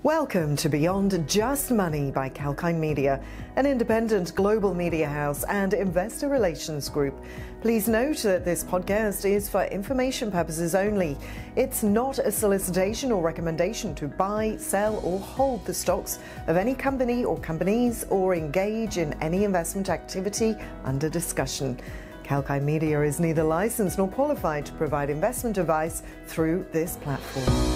Welcome to Beyond Just Money by Kalkine Media, an independent global media house and investor relations group. Please note that this podcast is for information purposes only. It's not a solicitation or recommendation to buy, sell, or hold the stocks of any company or companies or engage in any investment activity under discussion. Kalkine Media is neither licensed nor qualified to provide investment advice through this platform.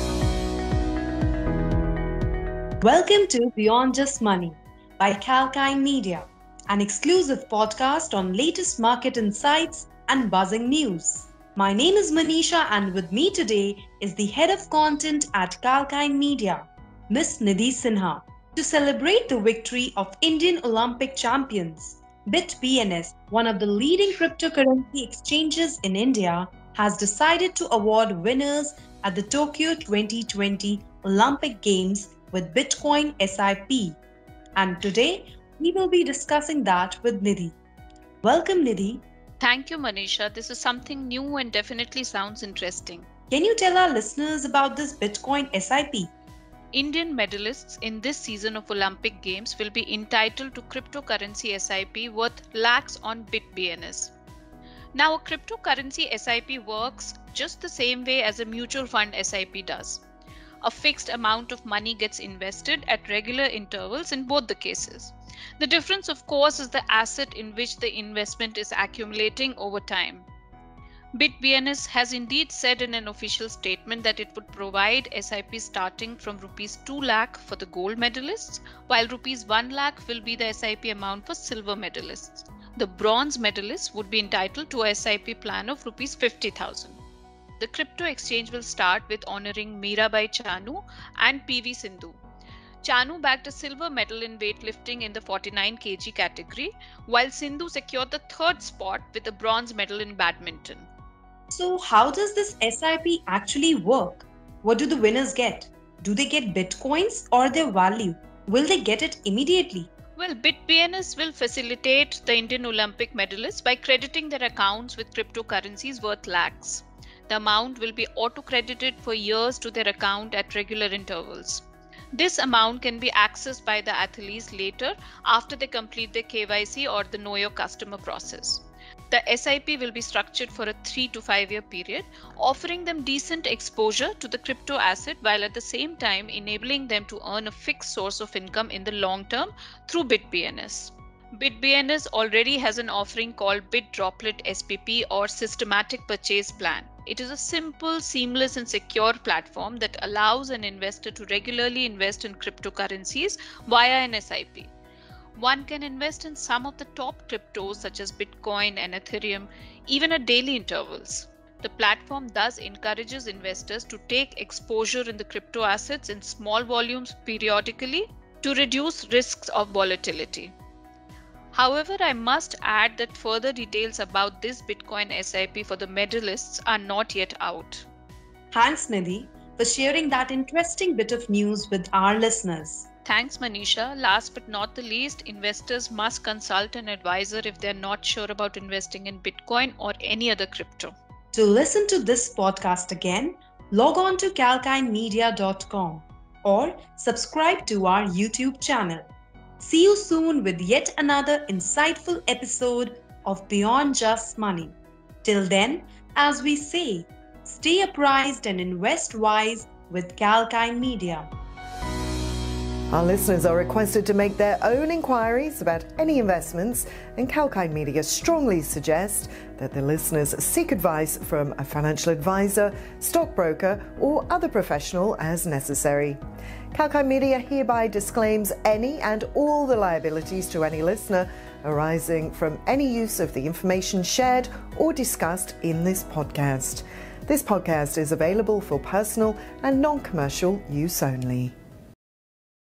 Welcome to Beyond Just Money by Kalkine Media, an exclusive podcast on latest market insights and buzzing news. My name is Manisha, and with me today is the head of content at Kalkine Media, Miss Nidhi Sinha. To celebrate the victory of Indian Olympic champions, BitBNS, one of the leading cryptocurrency exchanges in India, has decided to award winners at the Tokyo 2020 Olympic Games with Bitcoin SIP. And today, we will be discussing that with Nidhi. Welcome, Nidhi. Thank you, Manisha. This is something new and definitely sounds interesting. Can you tell our listeners about this Bitcoin SIP? Indian medalists in this season of Olympic Games will be entitled to cryptocurrency SIP worth lakhs on BitBNS. Now, a cryptocurrency SIP works just the same way as a mutual fund SIP does. A fixed amount of money gets invested at regular intervals in both the cases. The difference, of course, is the asset in which the investment is accumulating over time. BitBNS has indeed said in an official statement that it would provide SIP starting from Rs 2 lakh for the gold medalists, while Rs 1 lakh will be the SIP amount for silver medalists. The bronze medalists would be entitled to a SIP plan of Rs 50,000. The crypto exchange will start with honoring Mirabai Chanu and PV Sindhu. Chanu bagged a silver medal in weightlifting in the 49 kg category, while Sindhu secured the third spot with a bronze medal in badminton. So how does this SIP actually work? What do the winners get? Do they get bitcoins or their value? Will they get it immediately? Well, BitBNS will facilitate the Indian Olympic medalists by crediting their accounts with cryptocurrencies worth lakhs. The amount will be auto-credited for years to their account at regular intervals. This amount can be accessed by the athletes later after they complete their KYC or the Know Your Customer process. The SIP will be structured for a 3 to 5 year period, offering them decent exposure to the crypto asset while at the same time enabling them to earn a fixed source of income in the long term through BitBNS. BitBNS already has an offering called BitDroplet SPP or Systematic Purchase Plan. It is a simple, seamless and secure platform that allows an investor to regularly invest in cryptocurrencies via an SIP. One can invest in some of the top cryptos such as Bitcoin and Ethereum, even at daily intervals. The platform thus encourages investors to take exposure in the crypto assets in small volumes periodically to reduce risks of volatility. However, I must add that further details about this Bitcoin SIP for the medalists are not yet out. Thanks, Nidhi, for sharing that interesting bit of news with our listeners. Thanks, Manisha. Last but not the least, investors must consult an advisor if they're not sure about investing in Bitcoin or any other crypto. To listen to this podcast again, log on to kalkinemedia.com or subscribe to our YouTube channel. See you soon with yet another insightful episode of Beyond Just Money. Till then, as we say, stay apprised and invest wise with Kalkine Media. Our listeners are requested to make their own inquiries about any investments, and Kalkine Media strongly suggest that the listeners seek advice from a financial advisor, stockbroker, or other professional as necessary. Kalkine Media hereby disclaims any and all the liabilities to any listener arising from any use of the information shared or discussed in this podcast. This podcast is available for personal and non-commercial use only.